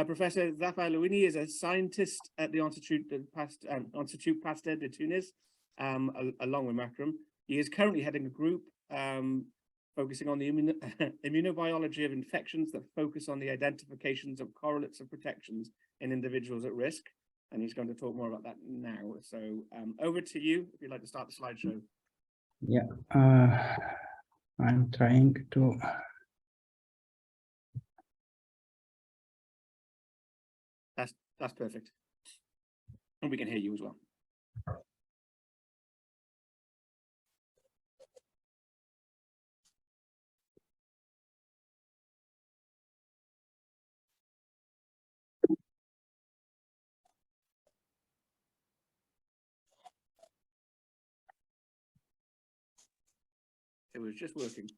Professor Dhafer Laouini is a scientist at the Institut Pasteur de Tunis, along with Makram. He is currently heading a group focusing on the immunobiology of infections that focus on the identifications of correlates of protections in individuals at risk. And he's going to talk more about that now. So over to you, if you'd like to start the slideshow. Yeah, I'm trying to. That's perfect. And we can hear you as well. It was just working.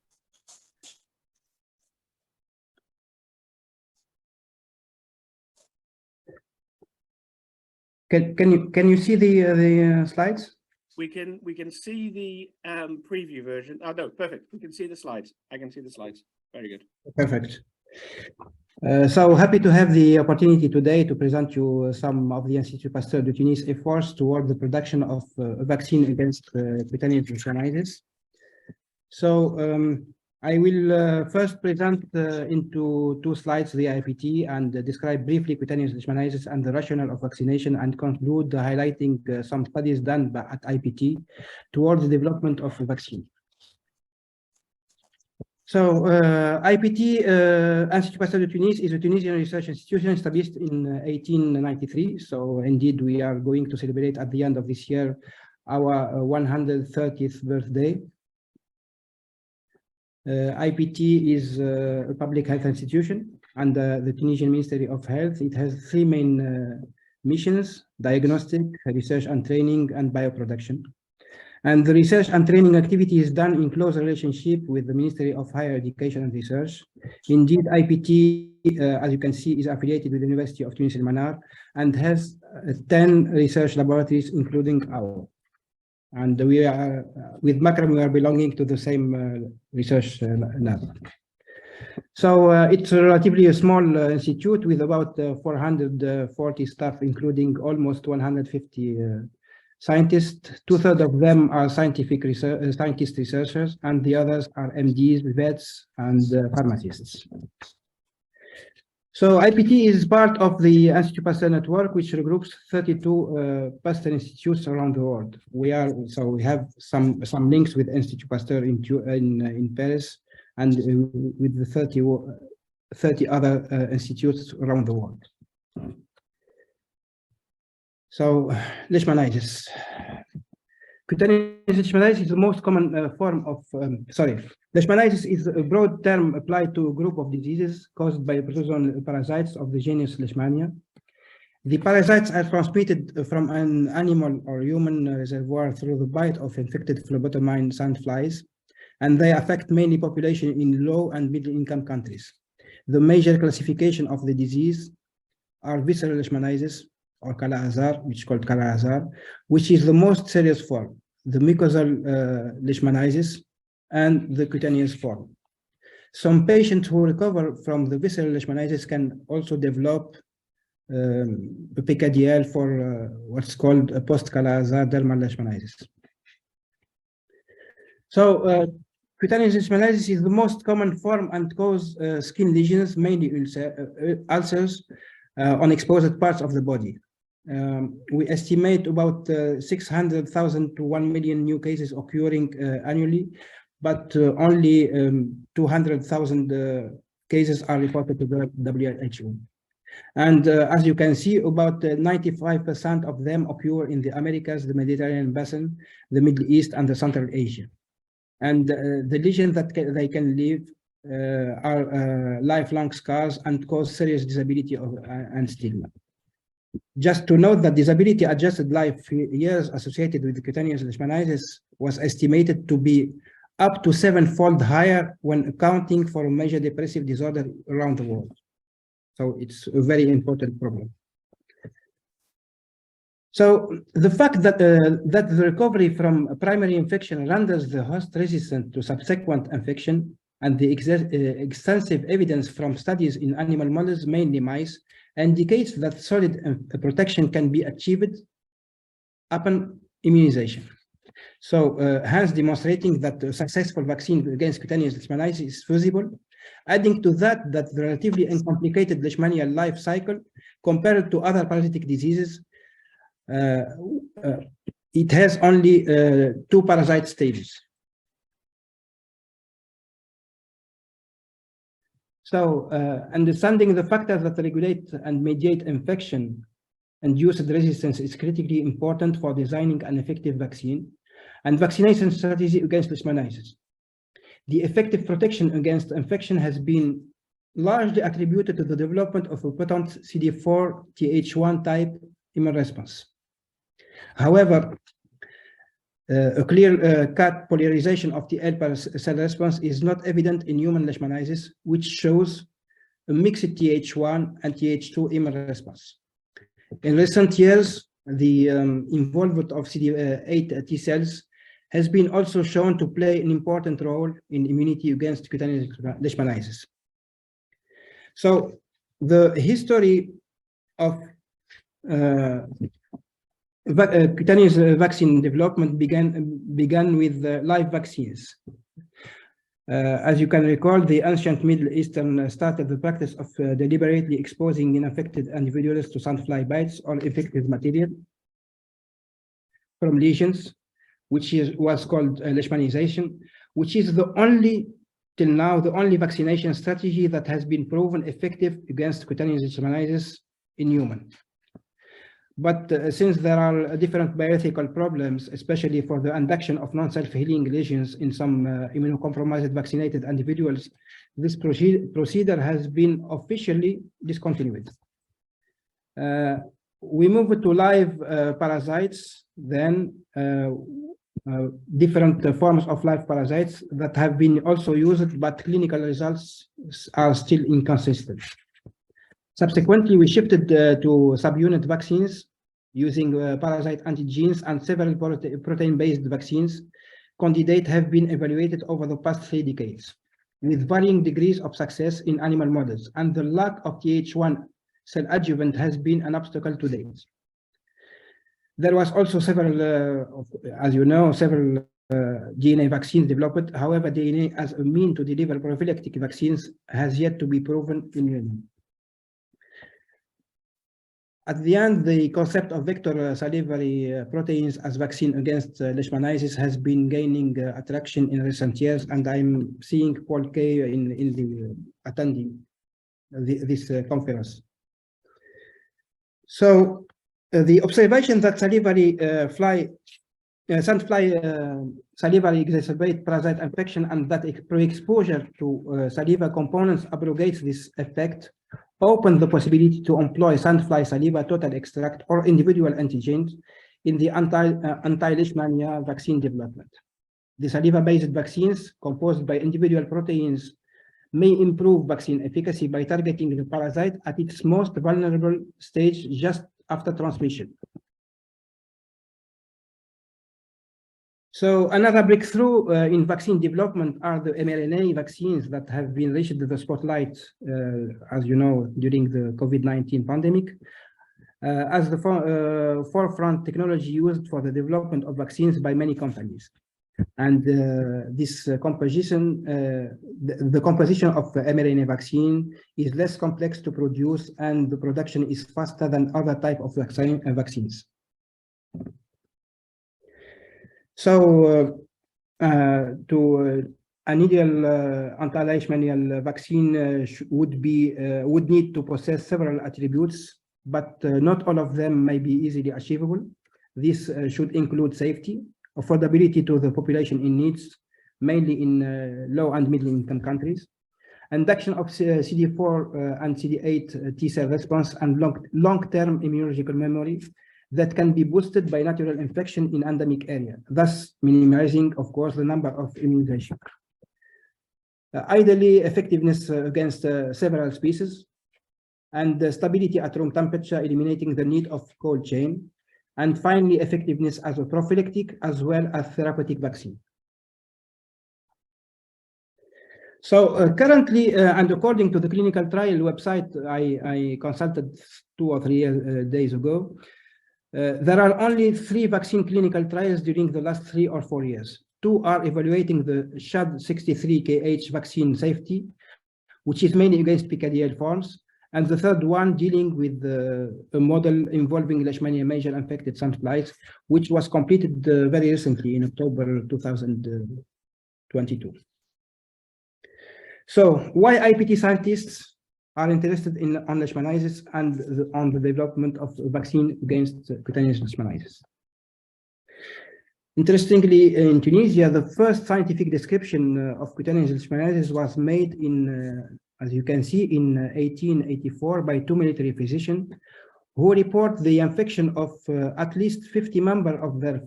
Can you see the slides? We can see the preview version. Oh no, perfect. We can see the slides. I can see the slides. Very good. Perfect. So happy to have the opportunity today to present you some of the Institut Pasteur de Tunis efforts toward the production of a vaccine against cutaneous leishmaniasis. So I will first present into 2 slides the IPT and describe briefly cutaneous leishmaniasis and the rationale of vaccination, and conclude highlighting some studies done at IPT towards the development of a vaccine. So IPT, Institut Pasteur de Tunis, is a Tunisian research institution established in 1893. So indeed, we are going to celebrate at the end of this year our 130th birthday. IPT is a public health institution under the Tunisian Ministry of Health. It has 3 main missions: diagnostic, research and training, and bioproduction. And the research and training activity is done in close relationship with the Ministry of Higher Education and Research. Indeed, IPT, as you can see, is affiliated with the University of Tunis al-Manar and has 10 research laboratories, including ours. And we are, with Makram, we are belonging to the same research lab. So it's relatively a small institute with about 440 staff, including almost 150 scientists. 2/3 of them are scientific researchers, and the others are MDs, vets, and pharmacists. So IPT is part of the Institut Pasteur network, which regroups 32 Pasteur institutes around the world. We have some links with Institut Pasteur in Paris, and with the 30 other institutes around the world. So Leishmaniasis. Cutaneous leishmaniasis is the most common form of, Leishmaniasis is a broad term applied to a group of diseases caused by protozoan parasites of the genus Leishmania. The parasites are transmitted from an animal or human reservoir through the bite of infected phlebotomine sandflies, and they affect mainly population in low and middle income countries. The major classification of the disease are visceral leishmaniasis, or Kala-Azar, which is called Kala-Azar, which is the most serious form, the mucosal leishmaniasis, and the cutaneous form. Some patients who recover from the visceral leishmaniasis can also develop PKDL for what's called a post-Kala-Azar dermal leishmaniasis. So cutaneous leishmaniasis is the most common form and cause skin lesions, mainly ulcers on exposed parts of the body. We estimate about 600,000 to 1 million new cases occurring annually, but only 200,000 cases are reported to the WHO. And as you can see, about 95% of them occur in the Americas, the Mediterranean basin, the Middle East, and the Central Asia. And the lesions that they can leave are lifelong scars and cause serious disability and stigma. Just to note that disability-adjusted life years associated with cutaneous leishmaniasis was estimated to be up to 7-fold higher when accounting for major depressive disorder around the world. So it's a very important problem. So the fact that the recovery from a primary infection renders the host resistant to subsequent infection and the extensive evidence from studies in animal models, mainly mice, indicates that solid protection can be achieved upon immunization. So hence demonstrating that a successful vaccine against cutaneous leishmaniasis is feasible. Adding to that, the relatively uncomplicated Leishmania life cycle compared to other parasitic diseases, it has only 2 parasite stages. So understanding the factors that regulate and mediate infection-induced resistance is critically important for designing an effective vaccine and vaccination strategy against Leishmaniasis. The effective protection against infection has been largely attributed to the development of a potent CD4 Th1 type immune response. However, a clear-cut polarization of the L cell response is not evident in human Leishmaniasis, which shows a mixed Th1 and Th2 immune response. In recent years, the involvement of CD8 T cells has been also shown to play an important role in immunity against cutaneous Leishmaniasis. So the history of cutaneous vaccine development began with live vaccines. As you can recall, the ancient Middle Eastern started the practice of deliberately exposing infected individuals to sandfly bites or infected material from lesions, which was called Leishmanization, which is till now, the only vaccination strategy that has been proven effective against cutaneous Leishmaniasis in humans. But since there are different bioethical problems, especially for the induction of non-self-healing lesions in some immunocompromised vaccinated individuals, this procedure has been officially discontinued. We move to live parasites, then different forms of live parasites that have been also used, but clinical results are still inconsistent. Subsequently, we shifted to subunit vaccines using parasite antigens and several protein-based vaccines. Candidates have been evaluated over the past 3 decades with varying degrees of success in animal models, and the lack of Th1 cell adjuvant has been an obstacle to date. There was also several, as you know, several DNA vaccines developed. However, DNA as a mean to deliver prophylactic vaccines has yet to be proven in humans. At the end, the concept of vector salivary proteins as vaccine against Leishmaniasis has been gaining attraction in recent years, and I'm seeing Paul K. in the attending this conference. So the observation that salivary sandfly salivary exacerbate parasite infection and that pre-exposure to saliva components abrogates this effect open the possibility to employ sandfly saliva total extract or individual antigens in the anti-Leishmania vaccine development. The saliva-based vaccines composed by individual proteins may improve vaccine efficacy by targeting the parasite at its most vulnerable stage just after transmission. So another breakthrough in vaccine development are the mRNA vaccines that have been reached the spotlight, as you know, during the COVID-19 pandemic, as the forefront technology used for the development of vaccines by many companies. And this composition, the composition of the mRNA vaccine is less complex to produce, and the production is faster than other type of vaccines. So, an ideal anti-Leishmanial vaccine would need to possess several attributes, but not all of them may be easily achievable. This should include safety, affordability to the population in needs, mainly in low and middle income countries, induction of CD4 and CD8 T cell response, and long-term immunological memory that can be boosted by natural infection in endemic area, thus minimizing, of course, the number of immunization. Ideally, effectiveness against several species, and stability at room temperature, eliminating the need of cold chain, and finally, effectiveness as a prophylactic as well as therapeutic vaccine. So currently, and according to the clinical trial website I consulted 2 or 3 days ago, there are only 3 vaccine clinical trials during the last 3 or 4 years. 2 are evaluating the SHAD63KH vaccine safety, which is mainly against picadial forms, and the third one dealing with a model involving Leishmania major infected sandflies, which was completed very recently in October 2022. So why IPT scientists are interested on Leishmaniasis and on the development of a vaccine against cutaneous Leishmaniasis? Interestingly, in Tunisia, the first scientific description of cutaneous Leishmaniasis was made in, as you can see, in 1884 by 2 military physicians who report the infection of at least 50 members of the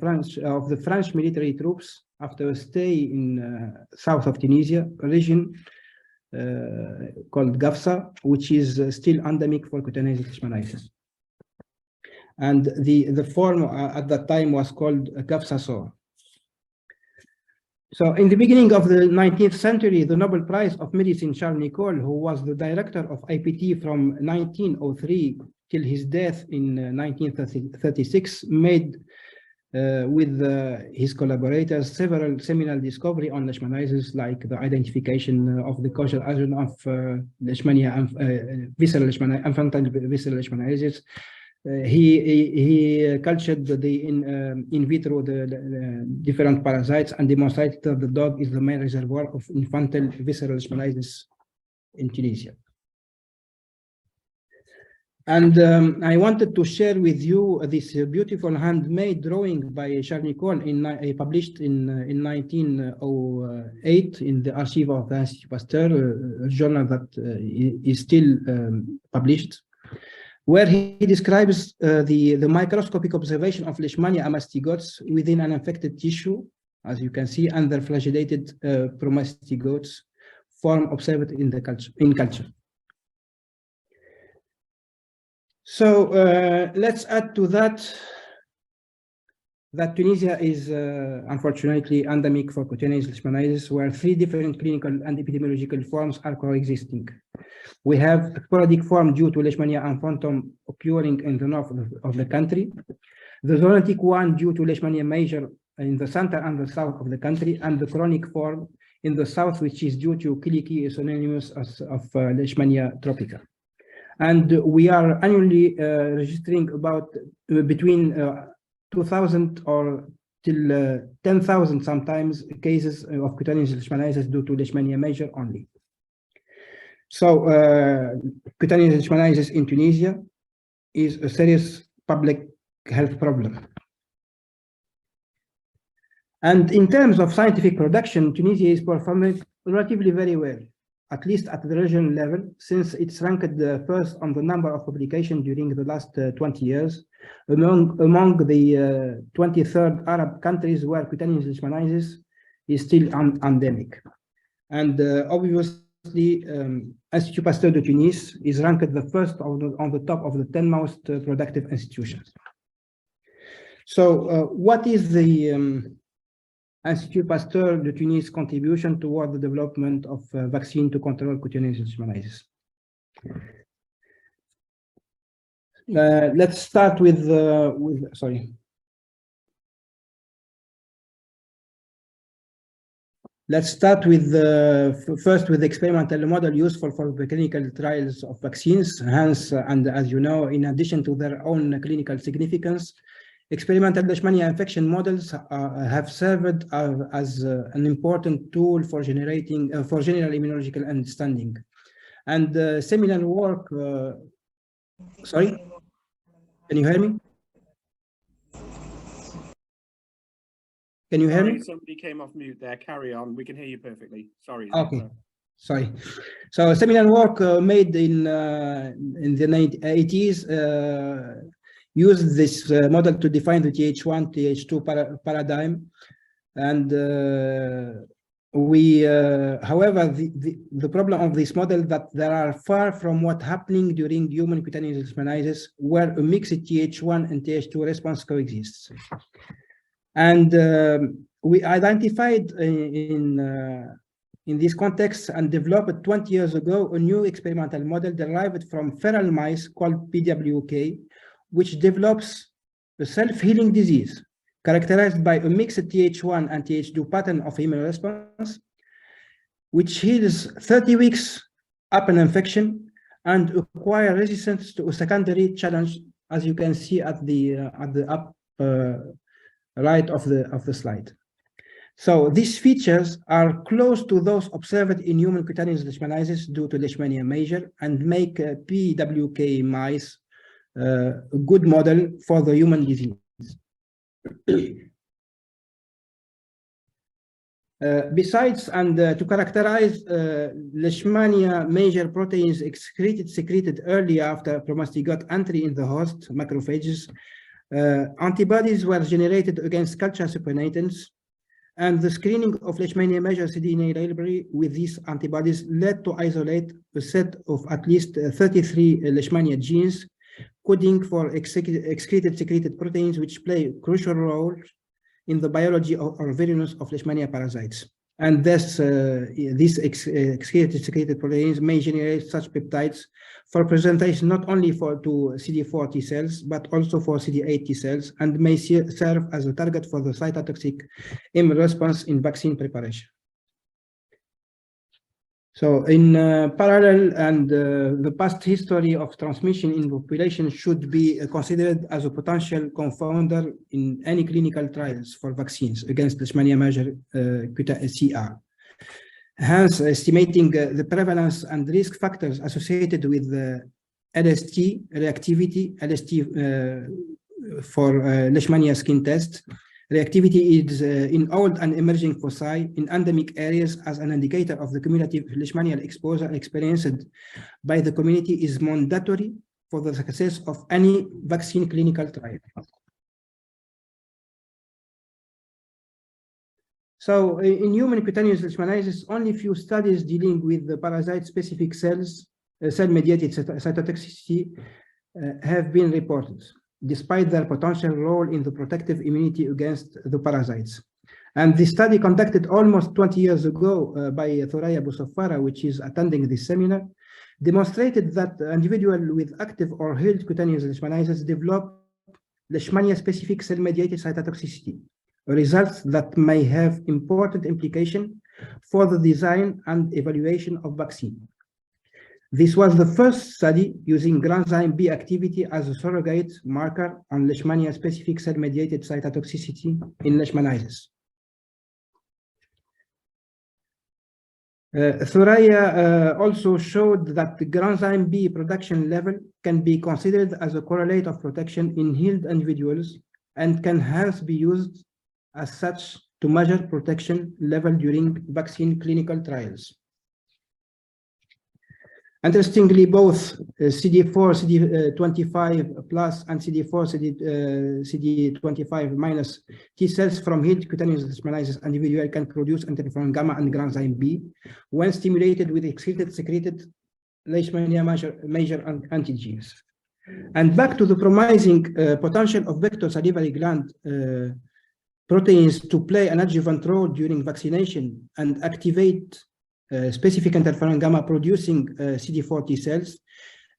French military troops after a stay in south of Tunisia, a region called Gafsa, which is still endemic for cutaneous Leishmaniasis. And the form at that time was called Gafsa sore. So in the beginning of the 19th century, the Nobel Prize of Medicine, Charles Nicolle, who was the director of IPT from 1903 till his death in 1936, made with his collaborators several seminal discoveries on Leishmaniasis, like the identification of the causal agent of Leishmania, visceral Leishmania, infantile visceral Leishmaniasis. He cultured in vitro the different parasites and demonstrated that the dog is the main reservoir of infantile visceral Leishmaniasis in Tunisia. And I wanted to share with you this beautiful handmade drawing by Charles Nicolle, published in 1908 in the Archive of the Institut Pasteur, a journal that is still published, where he describes the microscopic observation of Leishmania amastigotes within an infected tissue, as you can see, and their flagellated promastigotes form observed in culture. So let's add to that Tunisia is unfortunately endemic for cutaneous Leishmaniasis, where 3 different clinical and epidemiological forms are coexisting. We have a sporadic form due to Leishmania infantum occurring in the north of the country, the zoonotic one due to Leishmania major in the center and the south of the country, and the chronic form in the south, which is due to Kiliki synonymous of Leishmania tropica. And we are annually registering about between 2,000 or till 10,000 sometimes cases of cutaneous Leishmaniasis due to Leishmania major only. So cutaneous Leishmaniasis in Tunisia is a serious public health problem. And in terms of scientific production, Tunisia is performing relatively very well, at least at the regional level, since it's ranked first on the number of publications during the last 20 years, among the 23rd Arab countries where cutaneous Leishmaniasis is still endemic. And obviously, Institut Pasteur de Tunis is ranked the first on the top of the 10 most productive institutions. So what is the Institut Pasteur de Tunis contribution toward the development of vaccine to control cutaneous Leishmaniasis? Let's start with sorry. Let's start with first with the experimental model useful for the clinical trials of vaccines. Hence, and as you know, in addition to their own clinical significance, experimental Leishmania infection models have served as an important tool for generating for general immunological understanding. And seminal work. Sorry, can you hear me? Can you hear me? Somebody came off mute there. Carry on. We can hear you perfectly. Sorry. Okay. Sorry. So seminal work made in the 80s used this model to define the Th1, Th2 paradigm. And however, the problem of this model that there are far from what happening during human cutaneous Leishmaniasis, where a mixed Th1 and Th2 response coexists. And we identified in in this context and developed 20 years ago a new experimental model derived from feral mice called PWK, which develops a self-healing disease characterized by a mixed Th1 and Th2 pattern of immune response, which heals 30 weeks after an infection and acquire resistance to a secondary challenge, as you can see at the up right of the slide. So these features are close to those observed in human cutaneous leishmaniasis due to Leishmania major and make PWK mice a good model for the human disease. Besides, and to characterize Leishmania major proteins secreted early after promastigot entry in the host macrophages, antibodies were generated against culture supernatants, and the screening of Leishmania major cDNA library with these antibodies led to isolate a set of at least 33 Leishmania genes coding for excreted secreted proteins, which play a crucial role in the biology or virulence of Leishmania parasites. And thus, these excreted secreted proteins may generate such peptides for presentation not only to CD4 T cells, but also for CD8 T cells, and may serve as a target for the cytotoxic immune response in vaccine preparation. So in parallel, and the past history of transmission in population should be considered as a potential confounder in any clinical trials for vaccines against Leishmania major CR. Hence, estimating the prevalence and risk factors associated with LST reactivity, LST for Leishmania skin test. Reactivity is in old and emerging foci in endemic areas as an indicator of the cumulative Leishmanial exposure experienced by the community is mandatory for the success of any vaccine clinical trial. So in human cutaneous leishmaniasis, only few studies dealing with the parasite-specific cells, cell-mediated cytotoxicity have been reported, despite their potential role in the protective immunity against the parasites. And the study conducted almost 20 years ago by Thoraya Boussafara, which is attending this seminar, demonstrated that individuals with active or healed cutaneous leishmaniasis develop Leishmania-specific cell-mediated cytotoxicity, results that may have important implication for the design and evaluation of vaccine. This was the first study using granzyme B activity as a surrogate marker on Leishmania-specific cell-mediated cytotoxicity in Leishmaniasis. Thoraya also showed that the granzyme B production level can be considered as a correlate of protection in healed individuals and can hence be used as such to measure protection level during vaccine clinical trials. Interestingly, both CD4, CD25 plus and CD4, CD25 minus T cells from healed cutaneous leishmaniasis individual can produce interferon gamma and granzyme B when stimulated with secreted Leishmania major antigens. And back to the promising potential of vector salivary gland proteins to play an adjuvant role during vaccination and activate specific interferon gamma producing CD4 T cells.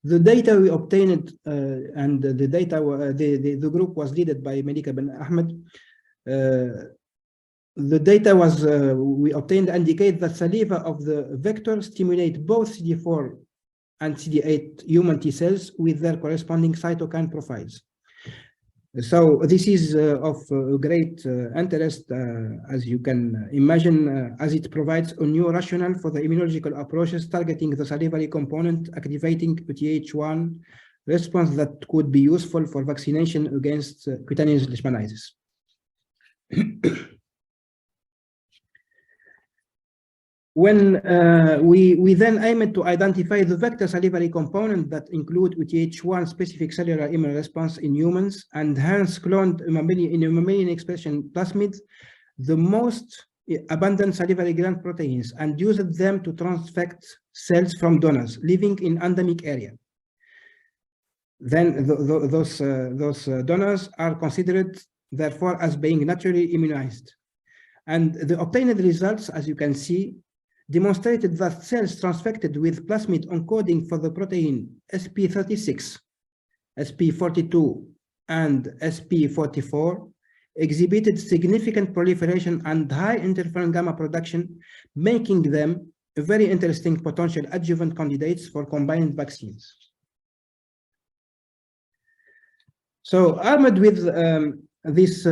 The data we obtained, and the data, the group was led by Malika Ben Ahmed. The data was we obtained indicate that saliva of the vector stimulate both CD4 and CD8 human T cells with their corresponding cytokine profiles. So this is of great interest, as you can imagine, as it provides a new rationale for the immunological approaches targeting the salivary component, activating Th1 response that could be useful for vaccination against cutaneous leishmaniasis. When we then aimed to identify the vector salivary component that include Th1 specific cellular immune response in humans and hence cloned in mammalian expression plasmids, the most abundant salivary gland proteins, and used them to transfect cells from donors living in endemic area. Then those donors are considered therefore as being naturally immunized. And the obtained results, as you can see, demonstrated that cells transfected with plasmid encoding for the protein SP36, SP42, and SP44 exhibited significant proliferation and high interferon gamma production, making them very interesting potential adjuvant candidates for combined vaccines. So armed with this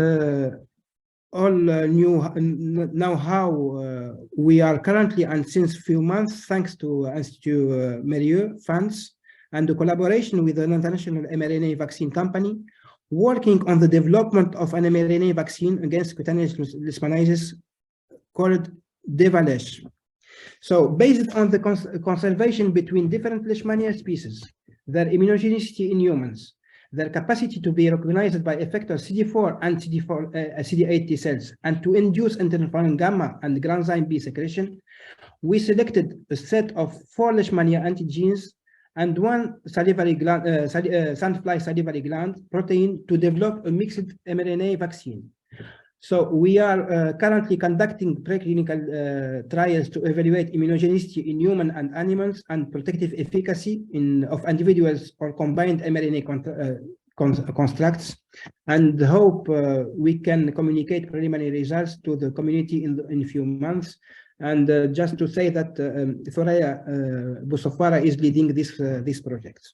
all new know-how, we are currently, and since few months, thanks to Institut Mérieux funds and the collaboration with an international mRNA vaccine company, working on the development of an mRNA vaccine against cutaneous Leishmaniasis called Dhafer. So based on the conservation between different Leishmania species, their immunogenicity in humans, their capacity to be recognized by effector CD4 and CD8 T cells, and to induce interferon gamma and granzyme B secretion, we selected a set of 4 Leishmania antigens and 1 salivary gland, sandfly salivary gland protein to develop a mixed mRNA vaccine. So we are currently conducting preclinical trials to evaluate immunogenicity in human and animals and protective efficacy of individuals or combined mRNA constructs, and hope we can communicate preliminary results to the community in a few months. And just to say that Thoraya Boussofara is leading this project.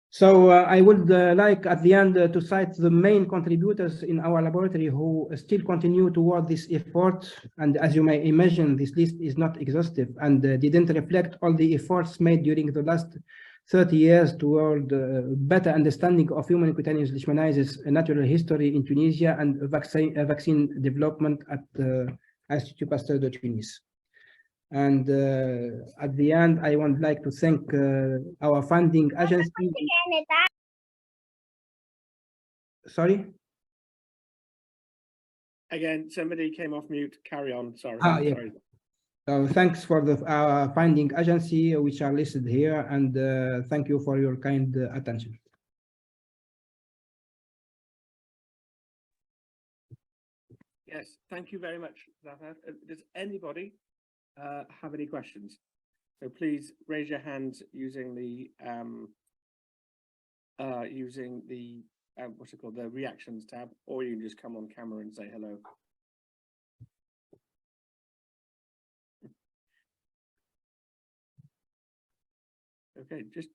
So I would like at the end to cite the main contributors in our laboratory who still continue toward this effort. And as you may imagine, this list is not exhaustive and didn't reflect all the efforts made during the last 30 years toward better understanding of human cutaneous leishmaniasis, a natural history in Tunisia, and vaccine development at Institut Pasteur de Tunis. And at the end, I would like to thank our funding agency. Sorry? Again, somebody came off mute. Carry on. Sorry. Yeah. Sorry. So thanks for our funding agency, which are listed here, and thank you for your kind attention. Yes, thank you very much, Dhafer. Does anybody have any questions? So please raise your hand using the what's it called, the reactions tab, or you can just come on camera and say hello. Okay, just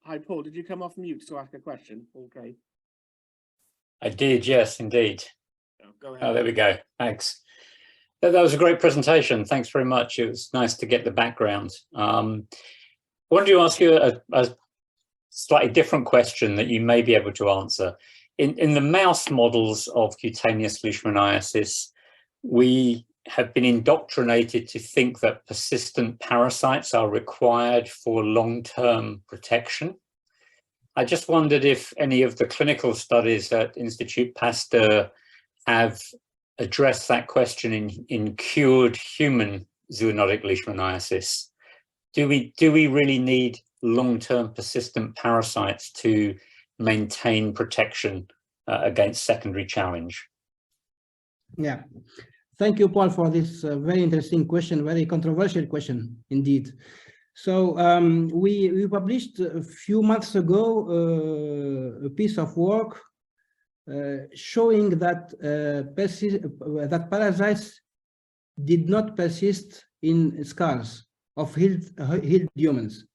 hi Paul, did you come off mute to ask a question? Okay. I did, yes, indeed. Oh, go ahead. Oh, there we go. Thanks. That was a great presentation. Thanks very much. It was nice to get the background. I wanted to ask you a slightly different question that you may be able to answer. In the mouse models of cutaneous leishmaniasis, we have been indoctrinated to think that persistent parasites are required for long-term protection. I just wondered if any of the clinical studies at Institut Pasteur have addressed that question in cured human zoonotic leishmaniasis. Do we really need long-term persistent parasites to maintain protection against secondary challenge? Yeah. Thank you, Paul, for this very interesting question, very controversial question indeed. So we published a few months ago a piece of work showing that that parasites did not persist in scars of healed humans,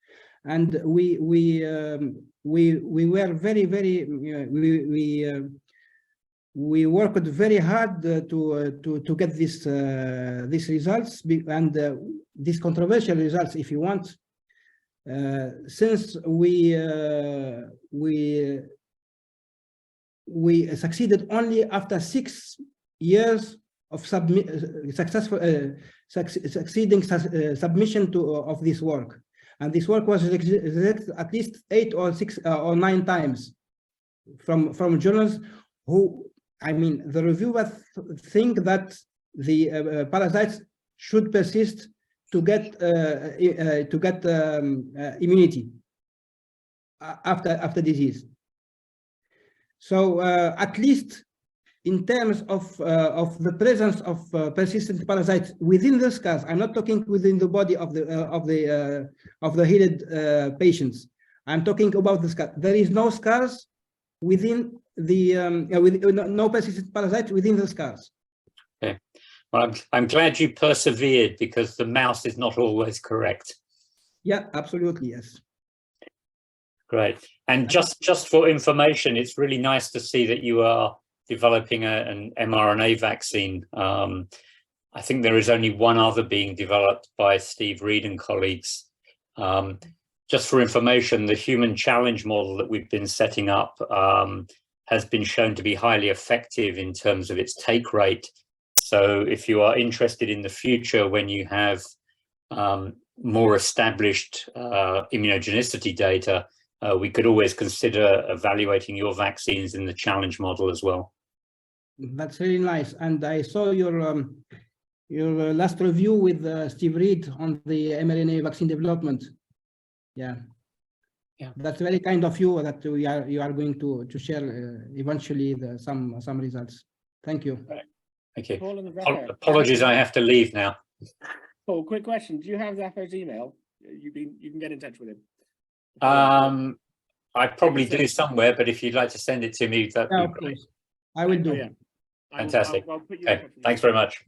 and we were we worked very hard to get this these results, and these controversial results, if you want, since we succeeded only after 6 years of succeeding submission of this work, and this work was rejected at least 8 or 6 or 9 times from journals who, I mean, the reviewers think that the parasites should persist to get immunity after disease. So at least in terms of the presence of persistent parasites within the scars. I'm not talking within the body of the healed patients. I'm talking about the scar. There is no scars within the no persistent parasites within the scars. Okay. Well, I'm glad you persevered, because the mouse is not always correct. Yeah, absolutely, yes. Great. And just for information, it's really nice to see that you are developing an mRNA vaccine. I think there is only one other being developed by Steve Reed and colleagues. Just for information, the human challenge model that we've been setting up has been shown to be highly effective in terms of its take rate. So if you are interested in the future, when you have more established immunogenicity data, we could always consider evaluating your vaccines in the challenge model as well. That's really nice. And I saw your last review with Steve Reed on the mRNA vaccine development. Yeah. That's very kind of you that you are going to share eventually some results. Thank you. Right. Thank you. Paul and Dhafer. Apologies, I have to leave now. Paul, quick question. Do you have Dhafer's email? You can get in touch with him. I probably do somewhere, but if you'd like to send it to me, that'd be great. I will do. Yeah. Fantastic. I'll put you Okay, thanks very much.